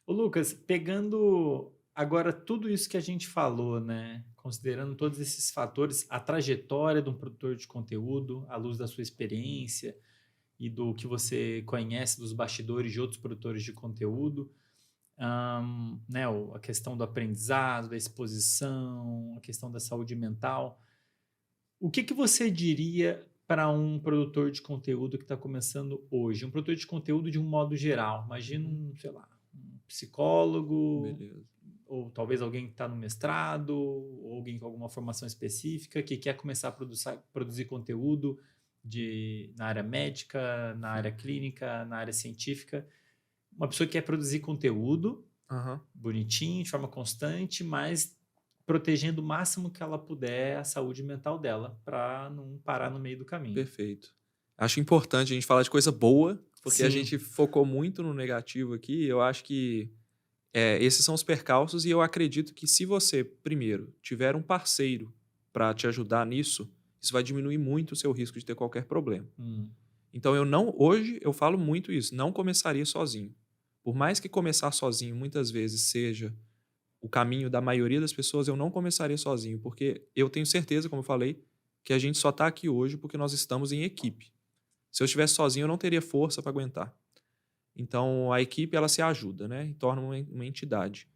Ô Lucas, pegando agora tudo isso que a gente falou, né? Considerando todos esses fatores, a trajetória de um produtor de conteúdo, à luz da sua experiência e do que você conhece dos bastidores de outros produtores de conteúdo, né, a questão do aprendizado, da exposição, a questão da saúde mental. O que que você diria para um produtor de conteúdo que está começando hoje? Um produtor de conteúdo de um modo geral. Imagina Uhum. um, sei lá, um psicólogo, Beleza. ou talvez alguém que está no mestrado, ou alguém com alguma formação específica que quer começar a produzir conteúdo na área médica, na área clínica, na área científica. Uma pessoa que quer produzir conteúdo Aham, bonitinho, de forma constante, mas protegendo o máximo que ela puder a saúde mental dela, para não parar no meio do caminho. perfeito. Acho importante a gente falar de coisa boa, porque a gente Sim. focou muito no negativo aqui. Eu acho que esses são os percalços e eu acredito que se você, primeiro, tiver um parceiro para te ajudar nisso, isso vai diminuir muito o seu risco de ter qualquer problema. Hum. Então eu não hoje eu falo muito isso, não começaria sozinho. Por mais que começar sozinho muitas vezes seja o caminho da maioria das pessoas, eu não começaria sozinho, porque eu tenho certeza, como eu falei, que a gente só está aqui hoje porque nós estamos em equipe. Se eu estivesse sozinho, eu não teria força para aguentar. Então, a equipe, ela se ajuda, né? E torna uma entidade.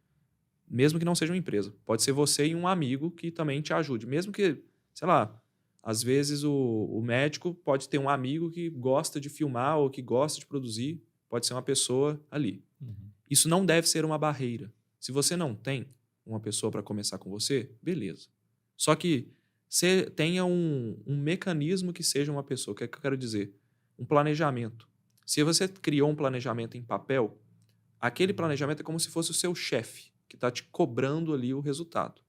Mesmo que não seja uma empresa. Pode ser você e um amigo que também te ajude. Mesmo que, sei lá, às vezes o médico pode ter um amigo que gosta de filmar ou que gosta de produzir. Pode ser uma pessoa ali. Uhum. Isso não deve ser uma barreira. Se você não tem uma pessoa para começar com você, beleza. Só que você tenha um mecanismo que seja uma pessoa. O que é que eu quero dizer? Um planejamento. Se você criou um planejamento em papel, aquele planejamento é como se fosse o seu chefe, que está te cobrando ali o resultado.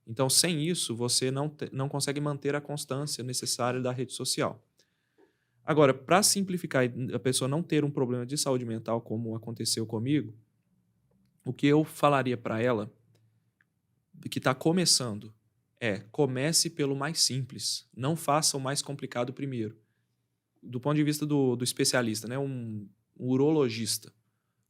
Então, sem isso, você não consegue manter a constância necessária da rede social. Agora, para simplificar e a pessoa não ter um problema de saúde mental, como aconteceu comigo, o que eu falaria para ela, que está começando, comece pelo mais simples. Não faça o mais complicado primeiro. Do ponto de vista do especialista, né, um urologista.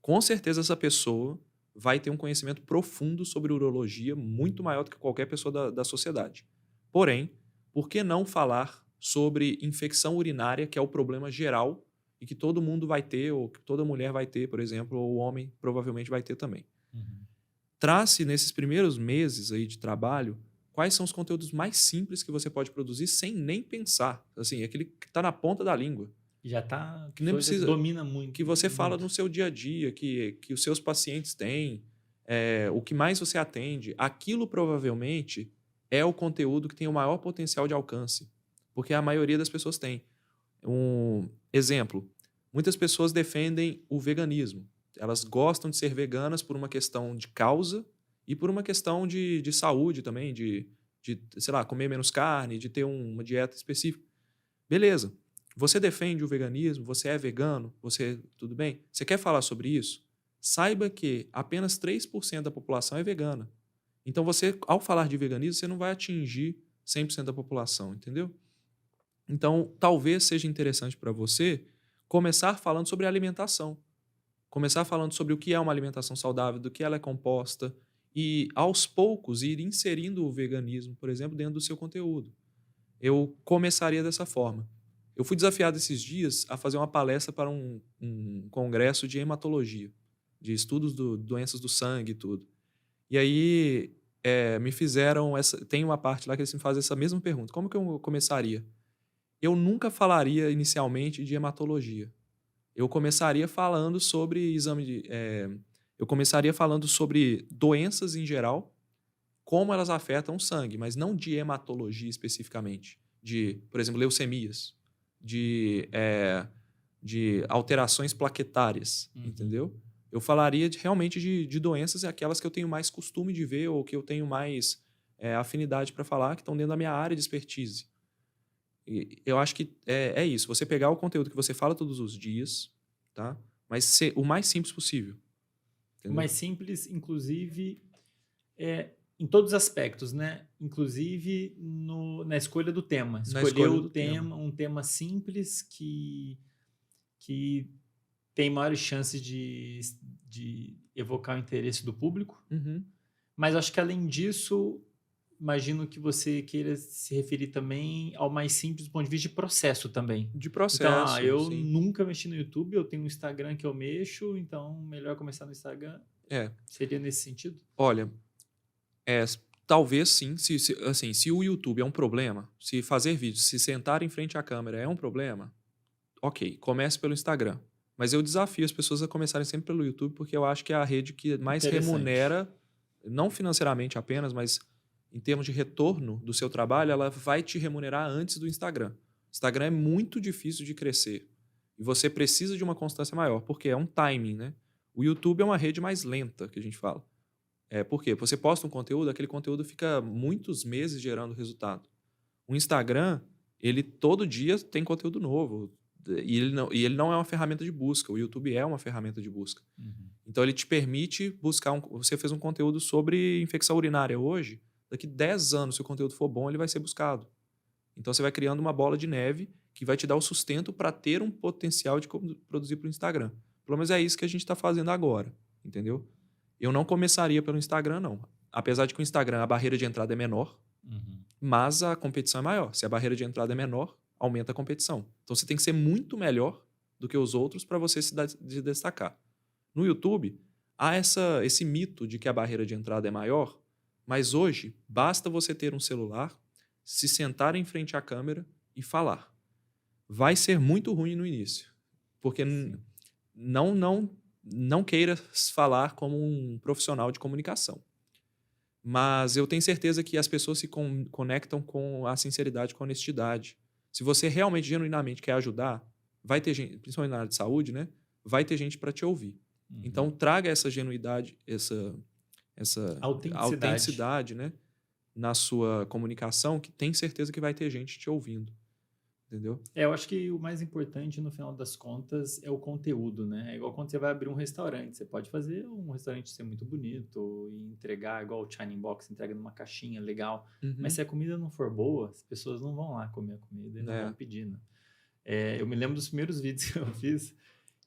Com certeza essa pessoa vai ter um conhecimento profundo sobre urologia, muito maior do que qualquer pessoa da sociedade. Porém, por que não falar sobre infecção urinária, que é o problema geral e que todo mundo vai ter, ou que toda mulher vai ter, por exemplo, ou o homem provavelmente vai ter também. Uhum. Trace nesses primeiros meses aí de trabalho quais são os conteúdos mais simples que você pode produzir sem nem pensar. Assim, aquele que está na ponta da língua. E já tá, a Que nem pessoa já precisa. domina muito, Que você fala no muito. seu dia a dia, que os seus pacientes têm, o que mais você atende. Aquilo provavelmente é o conteúdo que tem o maior potencial de alcance. Porque a maioria das pessoas tem. Um exemplo: muitas pessoas defendem o veganismo. Elas gostam de ser veganas por uma questão de causa e por uma questão de saúde também, de, sei lá, comer menos carne, de ter uma dieta específica. Beleza. Você defende o veganismo, você é vegano, você tudo bem? Você quer falar sobre isso? Saiba que apenas 3% da população é vegana. Então você, ao falar de veganismo, você não vai atingir 100% da população, entendeu? Então, talvez seja interessante para você começar falando sobre alimentação. Começar falando sobre o que é uma alimentação saudável, do que ela é composta e, aos poucos, ir inserindo o veganismo, por exemplo, dentro do seu conteúdo. Eu começaria dessa forma. Eu fui desafiado esses dias a fazer uma palestra para um congresso de hematologia, de estudos de doenças do sangue e tudo. E aí me fizeram essa. Tem uma parte lá que eles me fazem essa mesma pergunta: como que eu começaria? Eu nunca falaria inicialmente de hematologia. Eu começaria falando sobre eu começaria falando sobre doenças em geral, como elas afetam o sangue, mas não de hematologia especificamente. De, por exemplo, leucemias, de alterações plaquetárias, Uhum. entendeu? Eu falaria realmente de doenças, aquelas que eu tenho mais costume de ver ou que eu tenho mais afinidade para falar, que estão dentro da minha área de expertise. E eu acho que é isso. Você pegar o conteúdo que você fala todos os dias, tá? Mas ser o mais simples possível, O entendeu? mais simples, inclusive, em todos os aspectos, né? Inclusive na escolha do tema. Na Escolher escolha o do tema. tema, um tema simples que tem maiores chances de evocar o interesse do público. Uhum. Mas acho que além disso, imagino que você queira se referir também ao mais simples do ponto de vista de processo também. De Então, processo, eu sim. nunca mexi no YouTube, eu tenho um Instagram que eu mexo, então melhor começar no Instagram. É. Seria nesse sentido? Olha, talvez sim, assim, se o YouTube é um problema, se fazer vídeo, se sentar em frente à câmera é um problema, ok, comece pelo Instagram. Mas eu desafio as pessoas a começarem sempre pelo YouTube, porque eu acho que é a rede que mais Interessante. remunera, não financeiramente apenas, mas em termos de retorno do seu trabalho, ela vai te remunerar antes do Instagram. O Instagram é muito difícil de crescer. E você precisa de uma constância maior, porque é um timing, né? O YouTube é uma rede mais lenta, que a gente fala. Por quê? Você posta um conteúdo, aquele conteúdo fica muitos meses gerando resultado. O Instagram, ele todo dia tem conteúdo novo. E ele não é uma ferramenta de busca. O YouTube é uma ferramenta de busca. Uhum. Então, ele te permite buscar. Você fez um conteúdo sobre infecção urinária hoje. Daqui 10 anos, se o conteúdo for bom, ele vai ser buscado. Então, você vai criando uma bola de neve que vai te dar o sustento para ter um potencial de produzir para o Instagram. Pelo menos é isso que a gente está fazendo agora. Entendeu? Eu não começaria pelo Instagram, não. Apesar de que o Instagram, a barreira de entrada é menor, Uhum. mas a competição é maior. Se a barreira de entrada é menor, aumenta a competição. Então você tem que ser muito melhor do que os outros para você se destacar. No YouTube, há esse mito de que a barreira de entrada é maior, mas hoje basta você ter um celular, se sentar em frente à câmera e falar. Vai ser muito ruim no início, porque não queira falar como um profissional de comunicação. Mas eu tenho certeza que as pessoas se conectam com a sinceridade, com a honestidade. Se você realmente, genuinamente quer ajudar, vai ter gente, principalmente na área de saúde, né? Vai ter gente para te ouvir. Uhum. Então, traga essa genuidade, essa autenticidade, né? Na sua comunicação, que tem certeza que vai ter gente te ouvindo. Entendeu? Eu acho que o mais importante, no final das contas, é o conteúdo, né? É igual quando você vai abrir um restaurante. Você pode fazer um restaurante ser muito bonito e entregar, igual o China Box, entrega numa caixinha legal. Uhum. Mas se a comida não for boa, as pessoas não vão lá comer a comida e não vão pedir, né? Eu me lembro dos primeiros vídeos que eu fiz.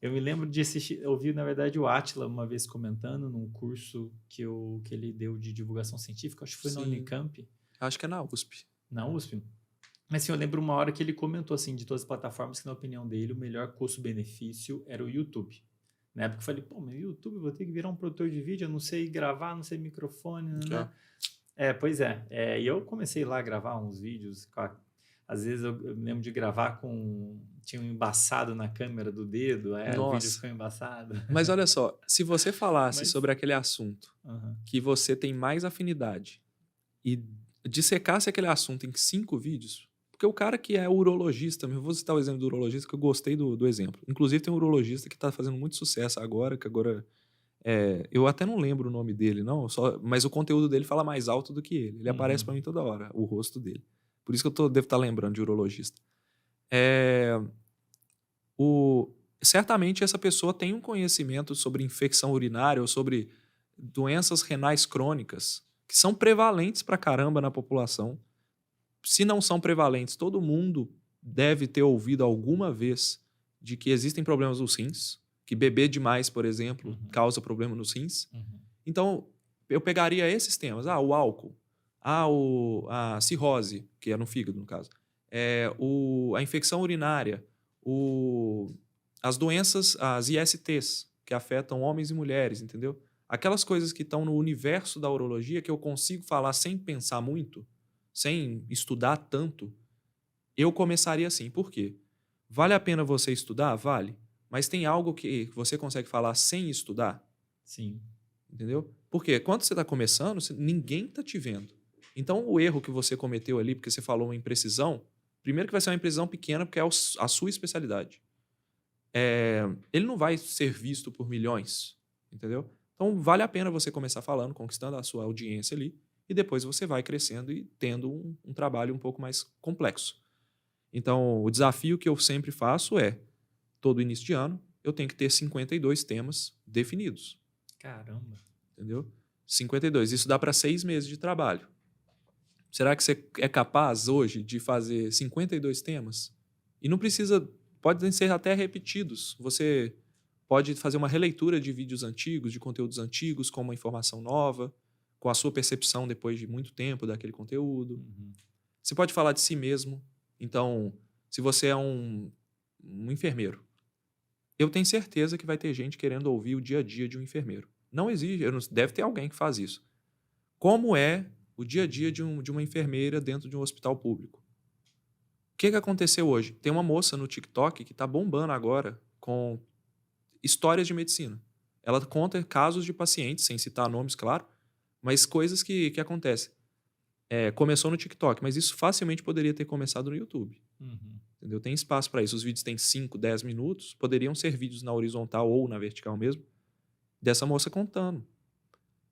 Eu me lembro de assistir, eu vi, na verdade, o Átila uma vez comentando num curso que ele deu de divulgação científica, acho que foi na Unicamp. Acho que é na USP. Na USP? Mas assim, eu lembro uma hora que ele comentou assim, de todas as plataformas, que na opinião dele, o melhor custo-benefício era o YouTube. Na época eu falei, pô, mas o YouTube, eu vou ter que virar um produtor de vídeo, eu não sei gravar, não sei microfone, né? Pois é. E eu comecei lá a gravar uns vídeos, às vezes eu me lembro de gravar tinha um embaçado na câmera do dedo, o vídeo ficou embaçado. Mas olha só, se você falasse sobre aquele assunto Uhum. que você tem mais afinidade e dissecasse aquele assunto em 5 vídeos, porque o cara que é urologista, eu vou citar o exemplo do urologista, que eu gostei do exemplo. Inclusive tem um urologista que está fazendo muito sucesso agora, eu até não lembro o nome dele, não, mas o conteúdo dele fala mais alto do que ele. Ele aparece para mim toda hora, o rosto dele. Por isso que eu devo estar lembrando de urologista. Certamente essa pessoa tem um conhecimento sobre infecção urinária ou sobre doenças renais crônicas, que são prevalentes pra caramba na população. Se não são prevalentes, todo mundo deve ter ouvido alguma vez de que existem problemas nos rins, que beber demais, por exemplo, causa problema nos rins. Então, eu pegaria esses temas. O álcool, a cirrose, que é no fígado, no caso, a infecção urinária, as doenças, as ISTs, que afetam homens e mulheres, entendeu? Aquelas coisas que estão no universo da urologia que eu consigo falar sem pensar muito, sem estudar tanto, eu começaria assim. Por quê? Vale a pena você estudar? Vale. Mas tem algo que você consegue falar sem estudar? Sim. Entendeu? Porque quando você está começando, ninguém está te vendo. Então, o erro que você cometeu ali, porque você falou uma imprecisão, primeiro que vai ser uma imprecisão pequena, porque é a sua especialidade. Ele não vai ser visto por milhões, entendeu? Então, vale a pena você começar falando, conquistando a sua audiência ali, e depois você vai crescendo e tendo um trabalho um pouco mais complexo. Então, o desafio que eu sempre faço é, todo início de ano, eu tenho que ter 52 temas definidos. Caramba. Entendeu? 52. Isso dá para 6 meses de trabalho. Será que você é capaz hoje de fazer 52 temas? E não precisa, podem ser até repetidos. Você pode fazer uma releitura de vídeos antigos, de conteúdos antigos, com uma informação nova, com a sua percepção depois de muito tempo daquele conteúdo. Uhum. Você pode falar de si mesmo. Então, se você é um enfermeiro, eu tenho certeza que vai ter gente querendo ouvir o dia a dia de um enfermeiro. Não exige, deve ter alguém que faz isso. Como é o dia a dia de uma enfermeira dentro de um hospital público? O que aconteceu hoje? Tem uma moça no TikTok que está bombando agora com histórias de medicina. Ela conta casos de pacientes, sem citar nomes, claro, mas coisas que acontecem. Começou no TikTok, mas isso facilmente poderia ter começado no YouTube. Uhum. Entendeu? Tem espaço para isso. Os vídeos têm 5, 10 minutos, poderiam ser vídeos na horizontal ou na vertical mesmo, dessa moça contando.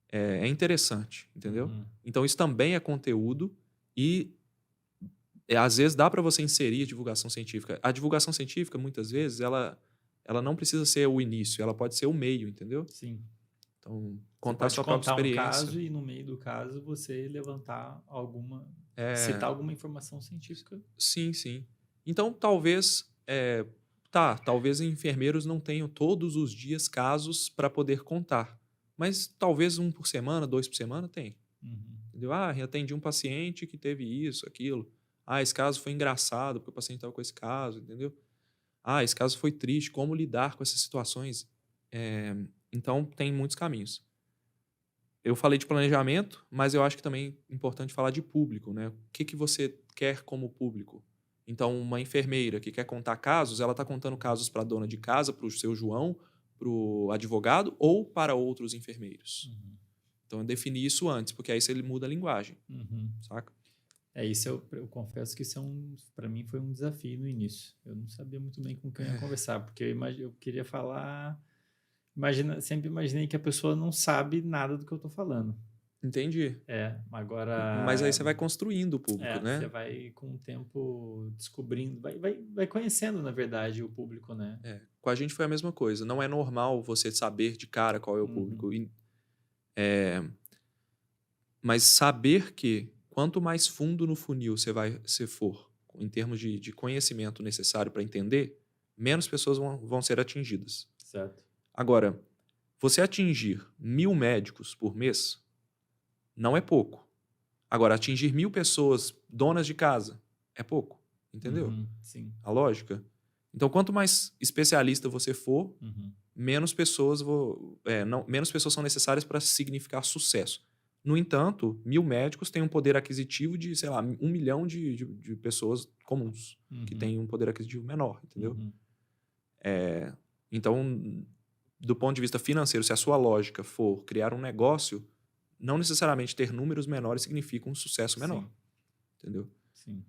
É interessante, entendeu? Uhum. Então isso também é conteúdo e às vezes dá para você inserir a divulgação científica. A divulgação científica, muitas vezes, ela não precisa ser o início, ela pode ser o meio, entendeu? Sim. Então, Você contar a pode sua própria contar um experiência. caso e no meio do caso você levantar citar alguma informação científica. Sim, sim. Então, talvez enfermeiros não tenham todos os dias casos para poder contar, mas talvez 1 por semana, 2 por semana tem. Uhum. Entendeu? Eu atendi um paciente que teve isso, aquilo. Esse caso foi engraçado porque o paciente estava com esse caso, entendeu? Esse caso foi triste, como lidar com essas situações? Então, tem muitos caminhos. Eu falei de planejamento, mas eu acho que também é importante falar de público, né? O que você quer como público? Então, uma enfermeira que quer contar casos, ela está contando casos para a dona de casa, para o seu João, para o advogado ou para outros enfermeiros. Uhum. Então, eu defini isso antes, porque aí ele muda a linguagem, Uhum. saca? Isso eu confesso que isso para mim foi um desafio no início. Eu não sabia muito bem com quem eu ia conversar, porque eu queria falar... sempre imaginei que a pessoa não sabe nada do que eu estou falando. Entendi. Agora... Mas aí você vai construindo o público, né? Você vai com o tempo descobrindo, vai conhecendo, na verdade, o público, né? Com a gente foi a mesma coisa. Não é normal você saber de cara qual é o público. Mas saber que quanto mais fundo no funil você for, em termos de conhecimento necessário para entender, menos pessoas vão ser atingidas. Certo. Agora, você atingir 1.000 médicos por mês não é pouco. Agora, atingir 1.000 pessoas, donas de casa, é pouco. Entendeu? Sim. A lógica? Então, quanto mais especialista você for, menos pessoas são necessárias para significar sucesso. No entanto, 1.000 médicos têm um poder aquisitivo de, 1 milhão de pessoas comuns, que têm um poder aquisitivo menor, entendeu? Então, do ponto de vista financeiro, se a sua lógica for criar um negócio, não necessariamente ter números menores significa um sucesso menor. Sim. Entendeu? Sim.